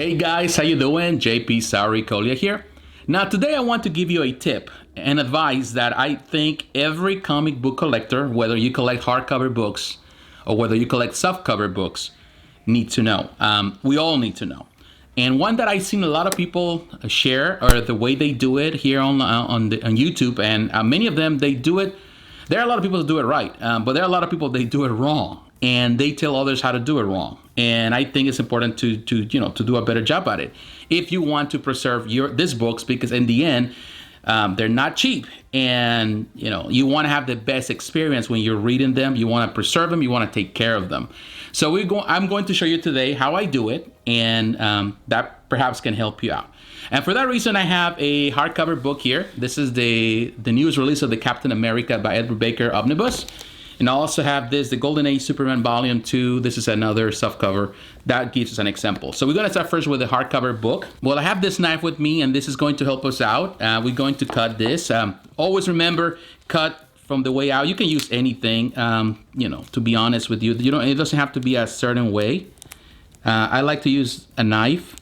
Hey guys, how you doing? jpsarrireviews here. Now today I want to give you a tip and advice that I think every comic book collector, whether you collect hardcover books or whether you collect softcover books, need to know. We all need to know. And one that I've seen a lot of people share, or the way they do it here on YouTube, and many of them, they do it. There are a lot of people that do it right, but there are a lot of people they do it wrong, and they tell others how to do it wrong. And I think it's important to do a better job at it if you want to preserve these books, because in the end, they're not cheap, and you want to have the best experience when you're reading them. You want to preserve them. You want to take care of them. So I'm going to show you today how I do it, and that perhaps can help you out. And for that reason, I have a hardcover book here. This is the newest release of the Captain America by Edward Baker Omnibus. And I also have the Golden Age Superman Volume 2. This is another softcover that gives us an example. So we're going to start first with the hardcover book. Well, I have this knife with me, and this is going to help us out. We're going to cut this. Always remember, cut from the way out. You can use anything, to be honest with you. It doesn't have to be a certain way. I like to use a knife,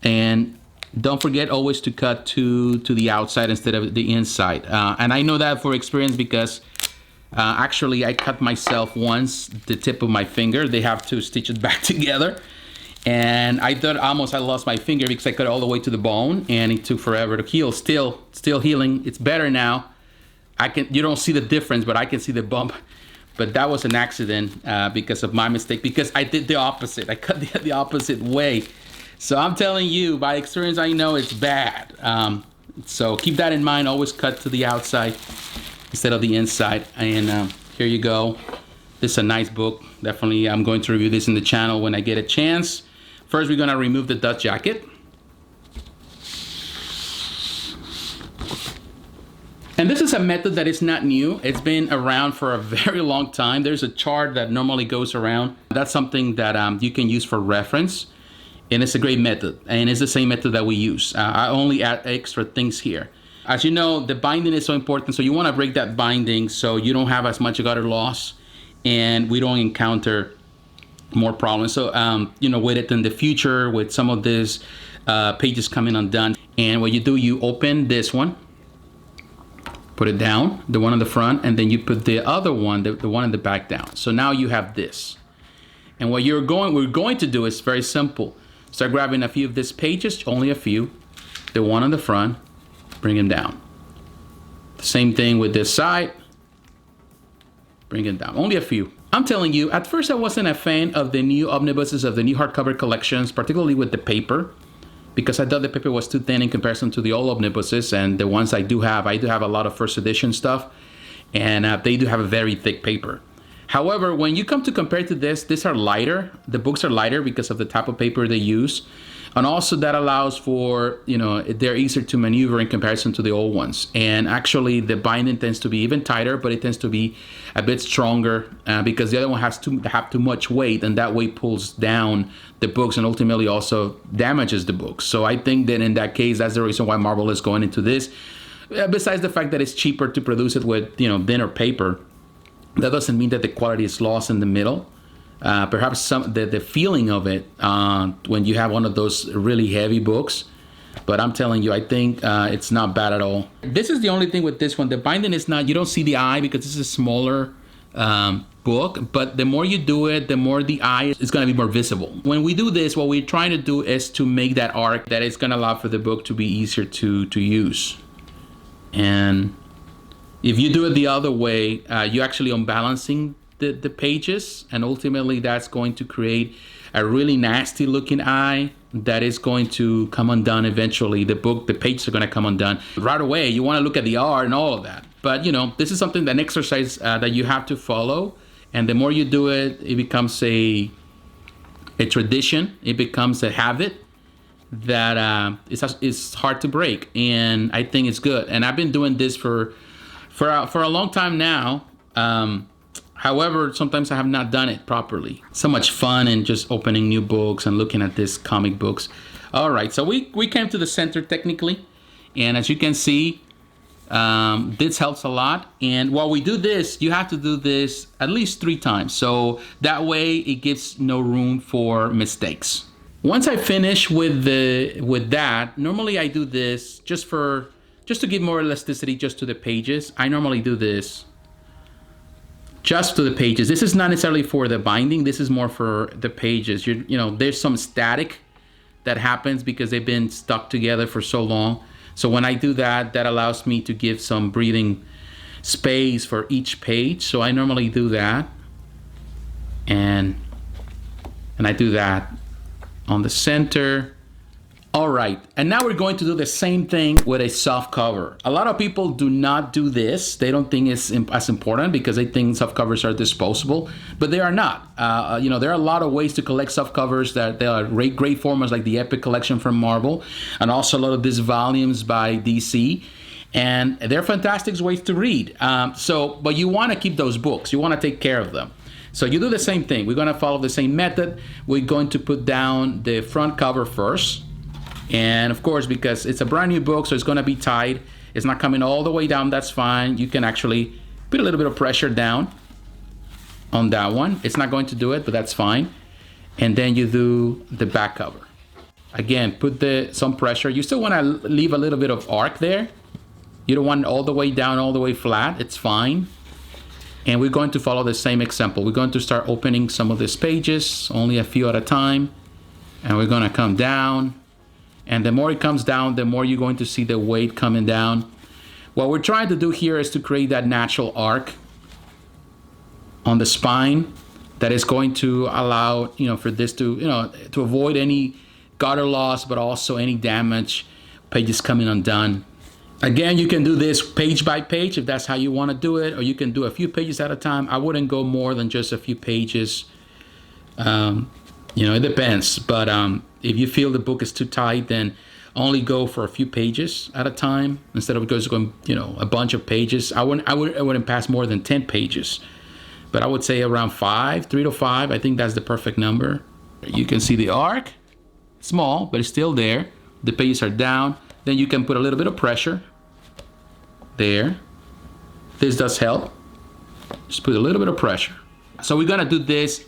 and don't forget always to cut to the outside instead of the inside. And I know that for experience because actually I cut myself once, the tip of my finger. They have to stitch it back together. And I thought almost I lost my finger because I cut it all the way to the bone, and it took forever to heal. Still healing. It's better now. You don't see the difference, but I can see the bump. But that was an accident because of my mistake, because I did the opposite. I cut the opposite way. So I'm telling you, by experience, I know it's bad. So keep that in mind. Always cut to the outside instead of the inside. And here you go. This is a nice book. Definitely, I'm going to review this in the channel when I get a chance. First, we're going to remove the dust jacket. And this is a method that is not new. It's been around for a very long time. There's a chart that normally goes around. That's something that you can use for reference. And it's a great method. And it's the same method that we use. I only add extra things here. As you know, the binding is so important. So you want to break that binding so you don't have as much gutter loss and we don't encounter more problems. So, with it in the future, with some of these pages coming undone. And what you do, you open this one, put it down, the one on the front, and then you put the other one, the one in the back down. So now you have this. And what we're going to do is very simple. Start grabbing a few of these pages, only a few, the one on the front, bring them down. The same thing with this side, bring it down, only a few. I'm telling you, at first I wasn't a fan of the new omnibuses, of the new hardcover collections, particularly with the paper, because I thought the paper was too thin in comparison to the old omnibuses. And the ones I do have a lot of first edition stuff, and they do have a very thick paper. However, when you come to compare to this, these are lighter. The books are lighter because of the type of paper they use. And also that allows for, they're easier to maneuver in comparison to the old ones. And actually the binding tends to be even tighter, but it tends to be a bit stronger because the other one has to have too much weight, and that weight pulls down the books and ultimately also damages the books. So I think that in that case, that's the reason why Marvel is going into this. Besides the fact that it's cheaper to produce it with, thinner paper, that doesn't mean that the quality is lost in the middle. Perhaps the feeling of it when you have one of those really heavy books. But I'm telling you, I think it's not bad at all. This is the only thing with this one. The binding is not, you don't see the eye because this is a smaller book. But the more you do it, the more the eye is going to be more visible. When we do this, what we're trying to do is to make that arc that is going to allow for the book to be easier to use. And if you do it the other way, you're actually unbalancing the pages, and ultimately that's going to create a really nasty looking eye that is going to come undone eventually. The pages are going to come undone right away. You want to look at the art and all of that. But this is something, an exercise that you have to follow. And the more you do it, it becomes a tradition. It becomes a habit that it's hard to break. And I think it's good. And I've been doing this for a long time now. However, sometimes I have not done it properly. So much fun in just opening new books and looking at these comic books. All right, so we came to the center technically. And as you can see, this helps a lot. And while we do this, you have to do this at least 3 times. So that way it gives no room for mistakes. Once I finish with that, normally I do this just to give more elasticity just to the pages. I normally do this just to the pages. This is not necessarily for the binding. This is more for the pages. You know, there's some static that happens because they've been stuck together for so long. So when I do that, that allows me to give some breathing space for each page. So I normally do that. And I do that on the center. All right, and now we're going to do the same thing with a soft cover. A lot of people do not do this. They don't think it's as important because they think soft covers are disposable, but they are not. You know, there are a lot of ways to collect soft covers. That there are great formats like the Epic Collection from Marvel, and also a lot of these volumes by DC, and they're fantastic ways to read. But you want to keep those books. You want to take care of them. So you do the same thing. We're going to follow the same method. We're going to put down the front cover first. And of course, because it's a brand new book, so it's going to be tied. It's not coming all the way down. That's fine. You can actually put a little bit of pressure down on that one. It's not going to do it, but that's fine. And then you do the back cover. Again, put some pressure. You still want to leave a little bit of arc there. You don't want it all the way down, all the way flat. It's fine. And we're going to follow the same example. We're going to start opening some of these pages, only a few at a time. And we're going to come down. And the more it comes down, the more you're going to see the weight coming down. What we're trying to do here is to create that natural arc on the spine that is going to allow, you know, for this to, you know, to avoid any gutter loss, but also any damage, pages coming undone. Again, you can do this page by page if that's how you want to do it, or you can do a few pages at a time. I wouldn't go more than just a few pages. You know, it depends, but if you feel the book is too tight, then only go for a few pages at a time instead of going, you know, a bunch of pages. I wouldn't pass more than 10 pages, but I would say around 3 to 5. I think that's the perfect number. You can see the arc, small, but it's still there. The pages are down. Then you can put a little bit of pressure there. This does help. Just put a little bit of pressure. So we're gonna do this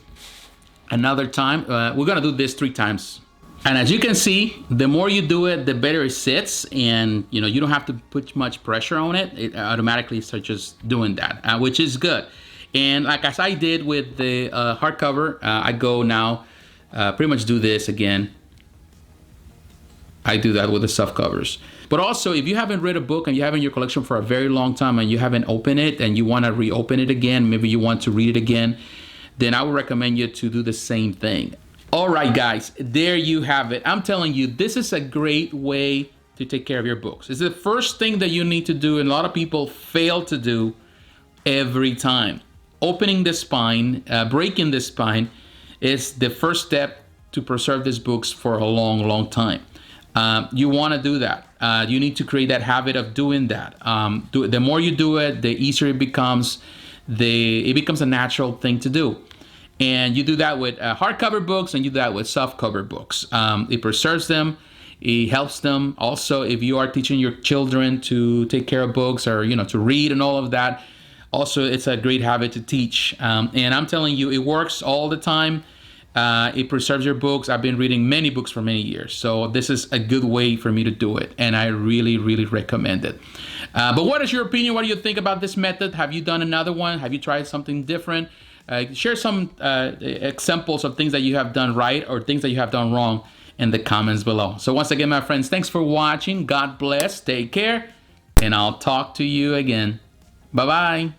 another time. We're gonna do this 3 times. And as you can see, the more you do it, the better it sits, and you know, you don't have to put much pressure on it. It automatically starts just doing that, which is good. And like as I did with the hardcover, I go now pretty much do this again. I do that with the soft covers. But also, if you haven't read a book and you have it in your collection for a very long time and you haven't opened it and you want to reopen it again, maybe you want to read it again, then I would recommend you to do the same thing. All right, guys, there you have it. I'm telling you, this is a great way to take care of your books. It's the first thing that you need to do, and a lot of people fail to do every time. Opening the spine, breaking the spine is the first step to preserve these books for a long, long time. You want to do that. You need to create that habit of doing that. The more you do it, the easier it becomes. It becomes a natural thing to do. And you do that with hardcover books, and you do that with softcover books. It preserves them. It helps them. Also, if you are teaching your children to take care of books, or, you know, to read and all of that, also it's a great habit to teach. And I'm telling you, it works all the time. It preserves your books. I've been reading many books for many years, so this is a good way for me to do it, and I really, really recommend it. But what is your opinion? What do you think about this method? Have you done another one? Have you tried something different? Share some examples of things that you have done right or things that you have done wrong in the comments below. So once again, my friends, thanks for watching. God bless. Take care, and I'll talk to you again. Bye-bye.